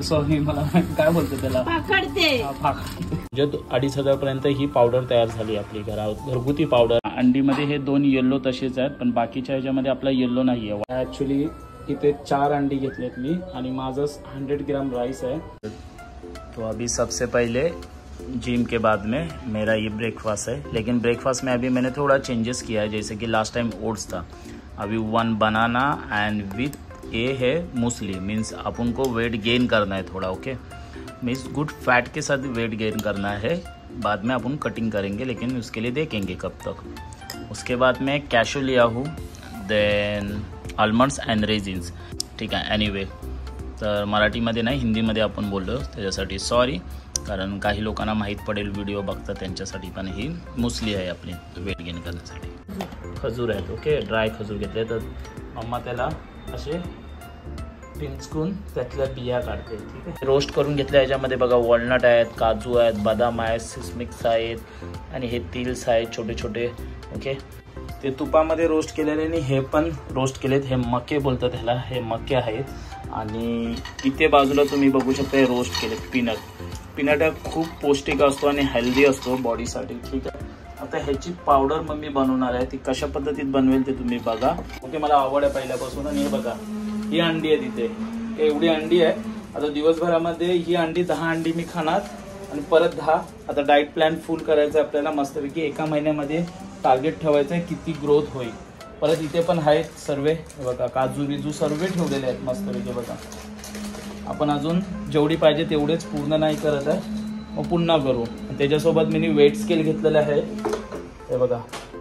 Sorry मला काय बोलतो त्याला पाकडते. म्हणजे 2500 पर्यंत ही पावडर तयार झाली आपली घरगुती पावडर. अंडीमध्ये हे 2 येल्लो तसेच आहेत, पण बाकीच्या ह्याच्यामध्ये आपला येल्लो नाहीये. ऍक्च्युली इथे 4 अंडी घेतलेत मी आणि माझं 100 ग्राम राइस है. तो अभी सबसे पहले जिम के बाद में मेरा ये ब्रेकफास्ट है, लेकिन ब्रेकफास्ट में अभी मैंने थोड़ा चेंजेस किया है. जैसे कि लास्ट टाइम ओट्स था, अभी 1 बनाना एंड विथ ये है मूसली. मीन्स अपन को वेट गेन करना है थोड़ा. ओके, मीन्स गुड फैट के साथ वेट गेन करना है. बाद में अपन कटिंग करेंगे, लेकिन उसके लिए देखेंगे कब तक. उसके बाद मैं कैशू लिया हूँ, देन आल्मंड्स अँड रेजिन्स. ठीक आहे. एनिवे, तर मराठीमध्ये नाही हिंदीमध्ये आपण बोललो त्याच्यासाठी सॉरी, कारण काही लोकांना माहीत पडेल व्हिडिओ बघता त्यांच्यासाठी. पण ही मुसली आहे आपली वेट गेन करण्यासाठी. खजूर आहेत. ओके, ड्राय खजूर घेतले. तर मम्मा त्याला असे पिंचकून त्यातल्या बिया काढते. ठीक आहे. रोस्ट करून घेतल्या. याच्यामध्ये बघा वॉलनट आहेत, काजू आहेत, बदाम आहेत, सिसमिक्स आहेत आणि हे तिल्स आहेत छोटे छोटे. ओके, ते तुपामध्ये रोस्ट केलेले आणि हे पण रोस्ट केलेत. हे मके बोलतात ह्याला, हे मके आहेत. आणि इथे बाजूला तुम्ही बघू शकता हे रोस्ट केलेत पीनट. पीनट खूप पौष्टिक असतो आणि हेल्दी असतो बॉडीसाठी. ठीक आहे. आता ह्याची पावडर मम्मी बनवणार आहे. ती कशा पद्धतीत बनवेल ते तुम्ही बघा. ओके, मला आवड आहे पहिल्यापासून. आणि हे बघा, ही अंडी आहे तिथे, एवढी अंडी आहे. आता दिवसभरामध्ये ही अंडी 10 अंडी मी खाणार आणि परत 10. आता डाएट प्लॅन फुल करायचं आपल्याला मस्तपैकी. एका महिन्यामध्ये टार्गेट ठेवायचं आहे किती ग्रोथ होईल. परत इथे पण आहेत सर्व बघा, काजू बिजू सर्व ठेवलेले आहेत मस्तपैकी. बघा, आपण अजून जेवढी पाहिजे तेवढेच पूर्ण नाही करत आहे, मग पुन्हा करू. त्याच्यासोबत मी वेट स्केल घेतलेलं आहे. हे बघा,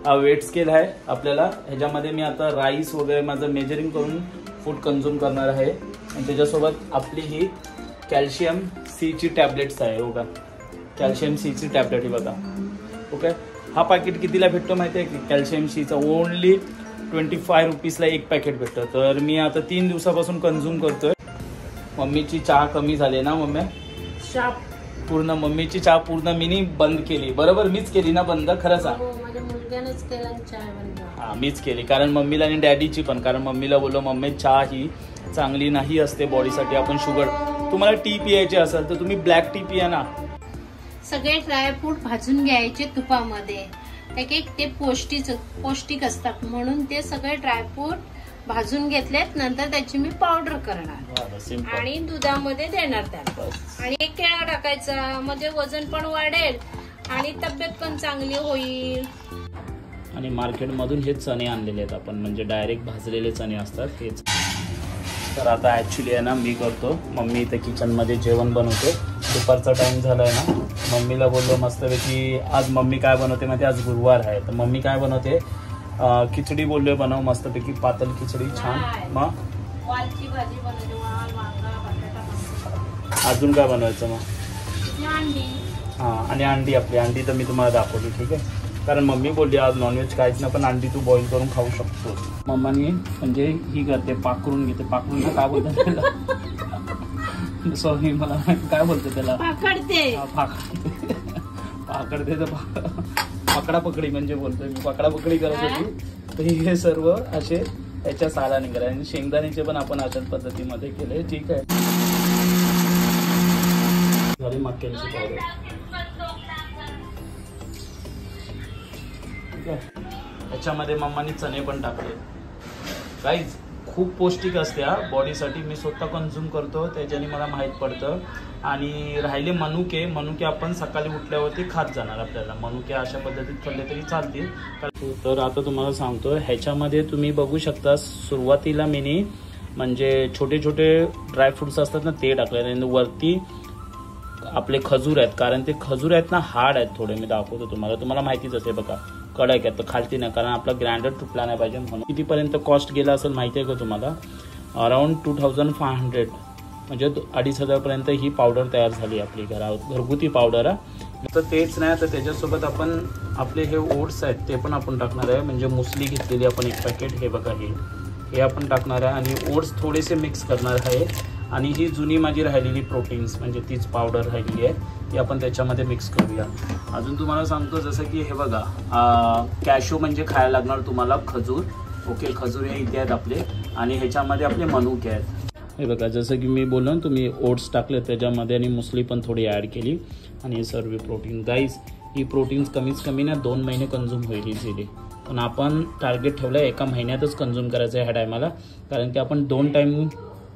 हा वेट स्केल आहे आपल्याला. ह्याच्यामध्ये मी आता राईस वगैरे माझं मेजरिंग करून फूड कन्झ्युम करणार आहे. आणि त्याच्यासोबत आपली ही कॅल्शियम सीची टॅबलेट्स आहे. बघा, कॅल्शियम सीची टॅबलेट ही बघा. ओके, हा पॅकेट कितीला भेटतो माहिती आहे की कॅल्शियम सीचा? ओनली 25 रुपीजला एक पॅकेट भेटतं. तर मी आता 3 दिवसापासून कन्झ्युम करतोय. मम्मीची चहा कमी झाली ना मम्मी? पूर्ण मम्मीची चहा पूर्ण मीनी बंद केली. बरोबर, मीच केली ना बंद? खरंच माझ्या मुलग्यानेच केला चहा बंद. हा, मीच केली. कारण मम्मीला आणि डॅडीची पण. कारण मम्मीला बोललो मम्मी चहा ही चांगली नाही असते बॉडीसाठी. आपण शुगर, तुम्हाला टी पियायची असेल तर तुम्ही ब्लॅक टी पिया ना. सगळे ड्रायफ्रूट भाजून घ्यायचे तुपामध्ये. ते पौष्टिक असतात म्हणून ते सगळे ड्रायफ्रूट भाजून घेतलेत. नंतर त्याची मी पावडर करणार आणि दुधामध्ये देणार त्याला. आणि एक केळा टाकायचा, म्हणजे वजन पण वाढेल आणि तब्येत पण चांगली होईल. आणि मार्केटमधून हे चणे आणलेले आहेत आपण, म्हणजे डायरेक्ट भाजलेले चणे असतात हेच. तर आता ॲक्च्युली आहे ना मी करतो. मम्मी इथे किचनमध्ये जेवण बनवते. दुपारचा टाइम झाला आहे ना. मम्मीला बोललो मस्तपैकी आज मम्मी काय बनवते माहिती? आज गुरुवार आहे तर मम्मी काय बनवते? खिचडी बोललोय बनव मस्तपैकी, पातळ खिचडी छान. मग वालची भाजी बनवते, वाल, वांगा, बटाटा. अजून काय बनवायचं मग? अंडी. हां, आणि अंडी आपली अंडी तर मी तुम्हाला दाखवली. ठीक आहे. कारण मम्मी बोलली आज नॉनव्हेज काहीच ना, पण अंडी तू बॉईल करून खाऊ शकतो. मम्मानी म्हणजे ही करते, पाकरून घेते. पाकरून ना काय बोलतात त्याला? सॉरी मला काय बोलतो त्याला? पाकडते. पाकडते तर पकडा पकडी म्हणजे बोलतोय मी. पकडा पकडी करत होती. तर हे सर्व असे याच्या साला निघाले. आणि शेंगदाण्याचे पण आपण अशाच पद्धतीमध्ये केले. ठीक आहे. झाली मक्याची पावडर. ठीक आहे. याच्यामध्ये मम्मानी चणे पण टाकले. गाईज खूप पौष्टिक असते हा बॉडीसाठी. मी स्वतः कन्झ्युम करतो, त्याच्याने मला माहीत पडतं. आणि राहिले मनुके आपण सकाळी उठल्यावरती खात जाणार. आपल्याला मनुके अशा पद्धतीत खाल्ले तरी चालतील. तर आता तुम्हाला सांगतो, ह्याच्यामध्ये तुम्ही बघू शकता सुरुवातीला मी म्हणजे छोटे छोटे ड्रायफ्रुट्स असतात ना ते टाकले. आणि वरती आपले खजूर आहेत. कारण ते खजूर आहेत ना हार्ड आहेत थोडे. मी दाखवतो तुम्हाला माहितीच असेल बघा. कडक आहेत तर खालती नाही, कारण आपला ग्राइंडर तुटला नाही पाहिजे म्हणून. कितीपर्यंत कॉस्ट गेला असेल माहिती आहे का तुम्हाला? अराउंड 2500, म्हणजे 2500 पर्यंत ही पावडर तयार झाली आपली घरगुती पावडर आहे. तर तेच नाही, तर त्याच्यासोबत आपण आपले हे ओट्स आहेत ते पण आपण टाकणार आहे. म्हणजे मुसली घेतलेली आपण एक पॅकेट, हे बघा हे आपण टाकणार आहे. आणि ओट्स थोडेसे मिक्स करणार आहे. आणि ही जुनी माझी राहिलेली प्रोटीन्स म्हणजे तीच पावडर राहिलेली आहे ती आपण त्याच्यामध्ये मिक्स करूया. अजून तुम्हाला सांगतो जसं की हे बघा, कॅशू म्हणजे खायला लागणार तुम्हाला खजूर. ओके, खजूर हे इथे आहेत आपले. आणि ह्याच्यामध्ये आपले मनुके आहेत. हे बघा, जसं की मी बोललो ना, तुम्ही ओट्स टाकले त्याच्यामध्ये आणि मुसली पण थोडी ॲड केली आणि सर्व प्रोटीन. गाईज ही प्रोटीन्स कमीत कमी ना 2 महिने कंझ्युम होईल इझिली, पण आपण टार्गेट ठेवलं आहे 1 महिन्यातच कंझ्युम करायचं आहे ह्या टायमाला, कारण की आपण 2 टाईम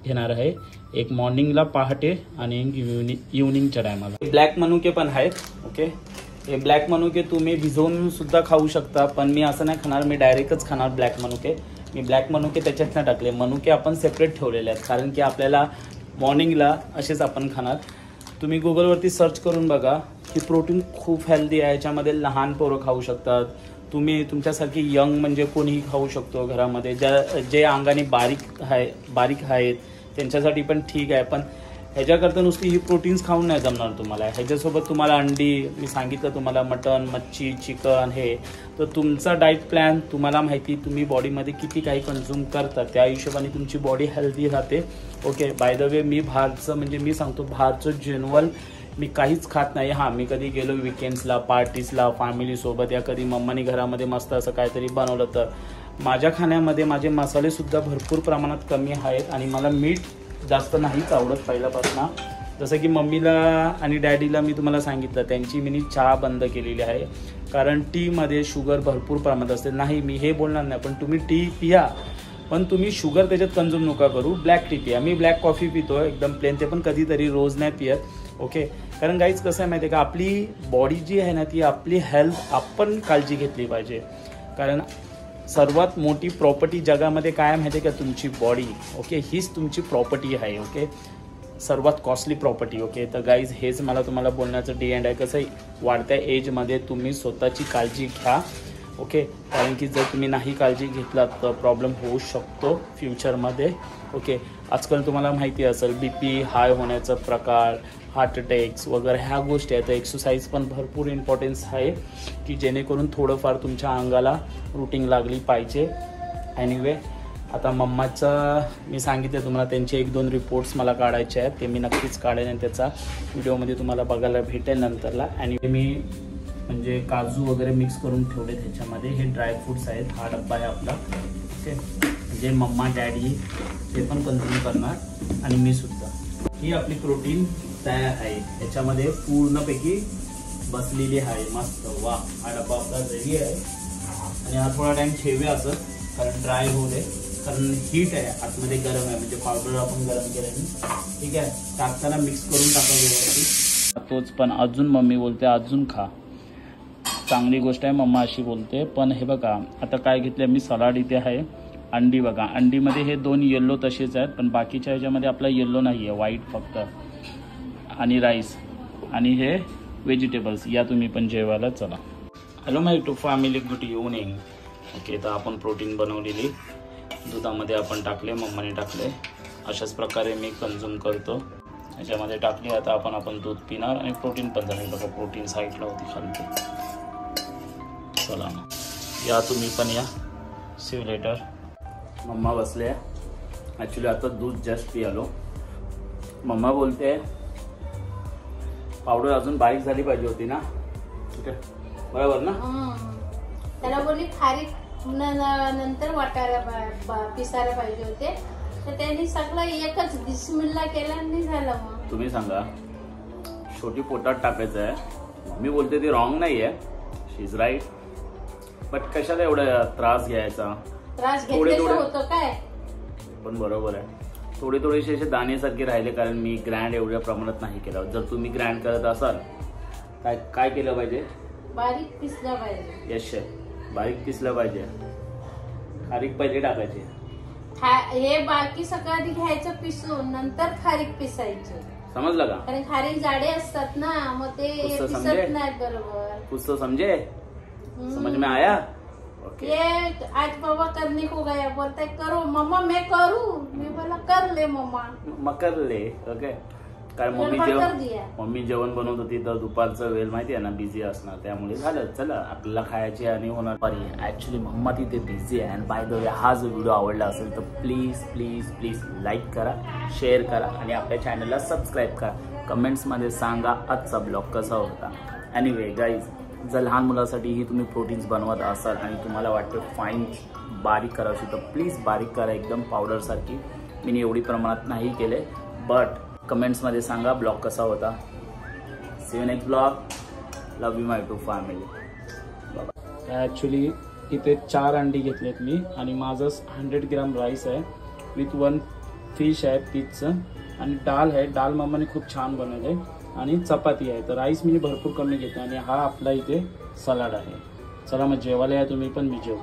घेणार आहे, एक मॉर्निंगला पहाटे आणि एक इव्हनिंगच्या टायमाला. ब्लॅक मनुके पण आहेत. ओके, हे ब्लॅक मनुके तुम्ही भिजवून सुद्धा खाऊ शकता, पण मी असं नाही खाणार, मी डायरेक्टच खाणार ब्लॅक मनुके. मी ब्लॅक मनुके त्याच्यात नाही टाकले, मनुके आपण सेपरेट ठेवलेले आहेत, कारण की आपल्याला मॉर्निंगला असेच आपण खाणार. तुम्ही गुगलवरती सर्च करून बघा, ही प्रोटीन खूप हेल्दी आहे, याच्यामध्ये लहान पोरं खाऊ शकतात, तुम्ही तुमच्यासारखी यंग म्हणजे कोणीही खाऊ शकतो घरामध्ये, जे अंगाने बारीक आहेत त्यांच्यासाठी पण ठीक आहे. पण ह्याच्याकरता नुसती ही प्रोटीन्स खाऊन नाही जमणार तुम्हाला. ह्याच्यासोबत तुम्हाला अंडी, मी सांगितलं तुम्हाला मटन, मच्छी, चिकन, हे तर तुमचा डाएट प्लॅन तुम्हाला माहिती, तुम्ही बॉडीमध्ये किती काही कंझ्युम करता त्या हिशोबाने तुमची बॉडी हेल्दी राहते. ओके, बाय द वे मी बाहेरचं म्हणजे मी सांगतो बाहेरचं जेनरल मी काहीच खात नाही. हां, मी कधी गेलो विकेंड्सला, पार्टीजला, फॅमिलीसोबत, या कधी मम्मानी घरामध्ये मस्त असं काहीतरी बनवलं तर माझ्या खाण्यामध्ये माझे मसालेसुद्धा भरपूर प्रमाणात कमी आहेत आणि मला मीठ जास्त नाहीच आवडत पहिल्यापासून. जसं की मम्मीला आणि डॅडीला मी तुम्हाला सांगितलं, त्यांची मी चहा बंद केलेली आहे, कारण टीमध्ये शुगर भरपूर प्रमाणात असते. नाही, मी हे बोलणार नाही, पण तुम्ही टी पिया, पण तुम्ही शुगर त्याच्यात कंझ्युम नका करू. ब्लॅक टी पिया. मी ब्लॅक कॉफी पितो एकदम प्लेन, ते पण कधीतरी, रोज नाही पियत. ओके, कारण गाईज कसं आहे माहिती आहे का, आपली बॉडी जी आहे ना ती आपली हेल्थ आपण काळजी घेतली पाहिजे, कारण सर्वात मोठी प्रॉपर्टी जगामध्ये काय माहिती आहे का, तुमची बॉडी. ओके, हीच तुमची प्रॉपर्टी आहे. ओके, सर्वात कॉस्टली प्रॉपर्टी. ओके, तर गाईज हेच मला तुम्हाला बोलण्याचं डी एंड आहे. कसं आहे, वाढत्या एजमध्ये तुम्ही स्वतःची काळजी घ्या. ओके, कारण की जर तुम्ही नाही काळजी घेतलात तर प्रॉब्लेम होऊ शकतो फ्युचरमध्ये. ओके, आजकाल तुम्हाला माहिती असेल BP हाय होण्याचा प्रकार, हार्ट अटॅक्स वगैरे ह्या गोष्टी आहेत. तर एक्सरसाइज पण भरपूर इम्पॉर्टन्स आहे, की जेणेकरून थोडंफार तुमच्या अंगाला रूटीन लागली पाहिजे. एनिवे, आता मम्माचं मी सांगितलं तुम्हाला, त्यांचे 1-2 रिपोर्ट्स मला काढायचे आहेत, ते मी नक्कीच काढेन आणि त्याचा व्हिडिओमध्ये तुम्हाला बघायला भेटेल नंतरला. आणि मी म्हणजे काजू वगैरे मिक्स करून ठेवले त्याच्यामध्ये. हे ड्रायफ्रूट्स आहेत, हा डब्बा आहे आपला. ओके, म्हणजे मम्मा, डॅडी ते पण कंझ्युम करणार आणि मी सुद्धा. ही आपली प्रोटीन तयार आहे, याच्यामध्ये पूर्णपैकी बसलेली आहे. मस्त, वा, हा डब्बा आपला रेडी आहे. आणि हा थोडा टाइम ठेवूया असं, कारण ड्राय होऊ दे, कारण हीट आहे, आतमध्ये गरम आहे, म्हणजे पावडर आपण गरम केल्याने. ठीक आहे, टाकताना मिक्स करून टाका व्यवस्थित. तोच पण अजून मम्मी बोलते अजून खा, चांगली गोष्ट आहे, मम्मा अशी बोलते. पण हे बघा, आता काय घेतलं मी, सलाड इथे आहे, अंडी बघा, अंडीमध्ये हे 2 येल्लो तसेच आहेत, पण बाकीच्या ह्याच्यामध्ये आपला येल्लो नाही आहे, व्हाईट फक्त, आणि राईस, आणि हे व्हेजिटेबल्स. या तुम्ही पण जेवायला चला. Hello my two family, good evening. Okay, तर आपण प्रोटीन बनवलेली दुधामध्ये आपण टाकले, मम्माने टाकले, अशाच प्रकारे मी कंझ्युम करतो. याच्यामध्ये टाकली, आता आपण दूध पिणार आणि प्रोटीन पण झाले. बघा, प्रोटीन साईडला होती खालती. चला ना, या तुम्ही पण या. See you later. मम्मा बसले, ॲक्च्युली आता दूध जस्ट पी आलो. मम्मा बोलते पावडर अजून बारीक झाली पाहिजे होती ना. ओके, बरोबर ना. त्याला बोलली खारीक नंतर वाटायला पिसायला पाहिजे होते, तर त्यांनी सगळं एकच बिस्मिल्ला केला आणि झालं. मग तुम्ही सांगा, छोटी पोटात टाकायचं आहे. मी बोलते ती रॉंग नाही आहे, शी इज राईट, बट कशाला एवढा त्रास घ्यायचा. त्रास घेतल्याचं होतं काय, पण बरोबर आहे. थोडेसे असे दाणेसारखे राहिले, कारण मी ग्रँड एवढ्या प्रमाणात नाही केलं. जर तुम्ही ग्रँड करत असाल, काय केलं पाहिजे, बारीक पिसलं पाहिजे. यश, बारीक पिसलं पाहिजे, खारीक पहिले टाकायची. हे बाकी सगळं आधी घ्यायचं पिसून, नंतर खारीक पिसायची. समजलं का, कारण खारीक जाडे असतात ना, मग ते पिसत नाही बरोबर. कुछ तो समझे, समझ में आया. ये आज बाबा करने को गया, बोलता है करो मम्मा, मैं करूँ. मी बोला कर ले मम्मा, कर ले. ओके, कारण मम्मी जेवण बनवत होती, तर दुपारचं वेळ माहिती आहे ना, बिझी असणार, त्यामुळे झालं चला आपल्याला खायची आणि होणार. पण ऍक्च्युली मम्मा तिथे बिझी आहे. आणि बाय द वे, हा जो व्हिडिओ आवडला असेल तर प्लीज प्लीज प्लीज लाईक करा, शेअर करा आणि आपल्या चॅनलला सबस्क्राईब करा. कमेंट्समध्ये सांगा आजचा ब्लॉग कसा होता. एनिवे गाईज, जर लहान मुलासाठीही तुम्ही प्रोटीन्स बनवत असाल आणि तुम्हाला वाटतं फाईन बारीक करायची, तर प्लीज बारीक करा एकदम पावडरसारखी. मी एवढी प्रमाणात नाही केले, बट कमेंट्समध्ये सांगा ब्लॉग कसा होता. See you next blog. Love you my two family. Actually इथे 4 अंडी घेतलेत मी आणि माझं 100 ग्राम राईस आहे विथ 1 फिश आहे पीसचं आणि डाल आहे. डाल मम्माने खूप छान बनवले आणि चपाती आहे. तर राईस मी भरपूर कमी घेतो आणि हा आपला इथे सलाड आहे. चला मग जेवायला या तुम्ही पण, मी जेव.